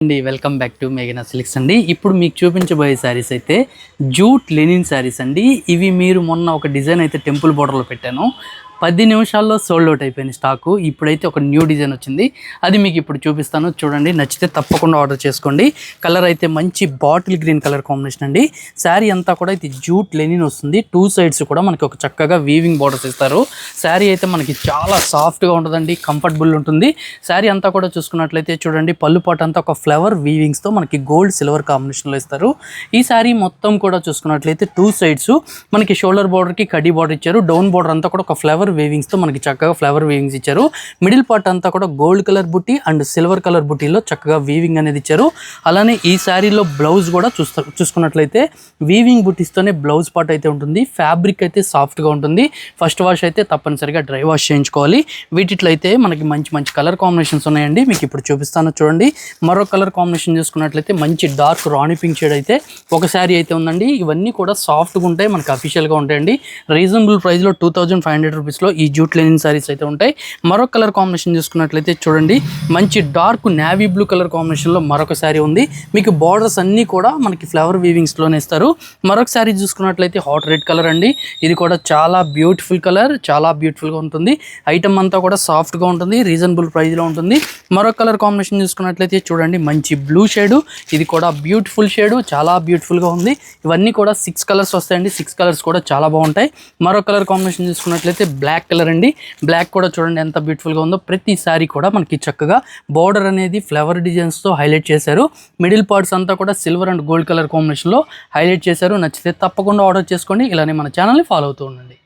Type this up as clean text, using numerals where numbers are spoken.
అండి welcome back to మేఘనా silks అండి. ఇప్పుడు మీకు చూపించబోయే శారీస్ అయితే జూట్ లెనిన్ శారీస్ అండి. ఇవి మీరు మొన్న ఒక డిజైన్ అయితే టెంపుల్ బోర్డర్లో పెట్టాను, 10 నిమిషాల్లో సోల్డ్ అవుట్ అయిపోయింది స్టాకు. ఇప్పుడైతే ఒక న్యూ డిజైన్ వచ్చింది, అది మీకు ఇప్పుడు చూపిస్తాను చూడండి. నచ్చితే తప్పకుండా ఆర్డర్ చేసుకోండి. కలర్ అయితే మంచి బాటిల్ గ్రీన్ కలర్ కాంబినేషన్ అండి. శారీ అంతా కూడా ఇది జూట్ లెనిన్ వస్తుంది. 2 సైడ్స్ కూడా మనకి ఒక చక్కగా వీవింగ్ బార్డర్స్ ఇస్తారు. శారీ అయితే మనకి చాలా సాఫ్ట్గా ఉంటుందండి, కంఫర్టబుల్ ఉంటుంది. శారీ అంతా కూడా చూసుకున్నట్లయితే చూడండి, పళ్ళు పాటు అంతా ఒక ఫ్లవర్ వీవింగ్స్తో మనకి గోల్డ్ సిల్వర్ కాంబినేషన్లో ఇస్తారు. ఈ శారీ మొత్తం కూడా చూసుకున్నట్లయితే 2 సైడ్స్ మనకి షోల్డర్ బార్డర్కి కడీ బార్డర్ ఇచ్చారు. డౌన్ బార్డర్ అంతా కూడా ఒక ఫ్లవర్ వీవింగ్స్తో మనకి చక్కగా ఫ్లవర్ వీవింగ్స్ ఇచ్చారు. మిడిల్ పార్ట్ అంతా కూడా గోల్డ్ కలర్ బుట్టి అండ్ సిల్వర్ కలర్ బుట్టీలో చక్కగా వీవింగ్ అనేది ఇచ్చారు. అలానే ఈ శారీలో బ్లౌజ్ కూడా చూసుకున్నట్లయితే వీవింగ్ బుట్టీస్తోనే బ్లౌజ్ పార్ట్ అయితే ఉంటుంది. ఫ్యాబ్రిక్ అయితే సాఫ్ట్గా ఉంటుంది. ఫస్ట్ వాష్ అయితే తప్పనిసరిగా డ్రై వాష్ చేయించుకోవాలి. వీటిలో అయితే మనకి మంచి మంచి కలర్ కాంబినేషన్స్ ఉన్నాయండి, మీకు ఇప్పుడు చూపిస్తాను చూడండి. మరో కలర్ కాంబినేషన్ చూసుకున్నట్లయితే మంచి డార్క్ రాణి పింక్ షేడ్ అయితే ఒక శారీ అయితే ఉందండి. ఇవన్నీ కూడా సాఫ్ట్గా ఉంటాయి, మనకి అఫీషియల్గా ఉంటాయండి. రీజనబుల్ ప్రైస్లో 2500 రూపీస్లో ఈ జూట్ లెనిన్ శారీస్ అయితే ఉంటాయి. మరొక కలర్ కాంబినేషన్ చూసుకున్నట్లయితే చూడండి, మంచి డార్క్ నేవీ బ్లూ కలర్ కాంబినేషన్లో మరొక శారీ ఉంది. మీకు బార్డర్స్ అన్నీ కూడా మనకి ఫ్లవర్ వీవింగ్స్లోనే ఇస్తారు. మరొక శారీ చూసుకున్నట్లయితే హాట్ రెడ్ కలర్ అండి. ఇది కూడా చాలా బ్యూటిఫుల్ కలర్, చాలా బ్యూటిఫుల్గా ఉంటుంది. ఐటమ్ అంతా కూడా సాఫ్ట్గా ఉంటుంది, రీజనబుల్ ప్రైస్లో ఉంటుంది. మరొక కలర్ కాంబినేషన్ చూసుకున్నట్లయితే చూడండి, మంచి బ్లూ షేడు. ఇది కూడా బ్యూటిఫుల్ షేడు, చాలా బ్యూటిఫుల్గా ఉంది. ఇవన్నీ కూడా 6 కలర్స్ వస్తాయండి. 6 కలర్స్ కూడా చాలా బాగుంటాయి. మరో కలర్ కాంబినేషన్ చూసుకున్నట్లయితే బ్లాక్ కలర్ అండి. బ్లాక్ కూడా చూడండి ఎంత బ్యూటిఫుల్గా ఉందో. ప్రతి సారీ కూడా మనకి చక్కగా బార్డర్ అనేది ఫ్లవర్ డిజైన్స్తో హైలైట్ చేశారు. మిడిల్ పార్ట్స్ అంతా కూడా సిల్వర్ అండ్ గోల్డ్ కలర్ కాంబినేషన్లో హైలైట్ చేశారు. నచ్చితే తప్పకుండా ఆర్డర్ చేసుకోండి. ఇలానే మన ఛానల్ని ఫాలో అవుతూ ఉండండి.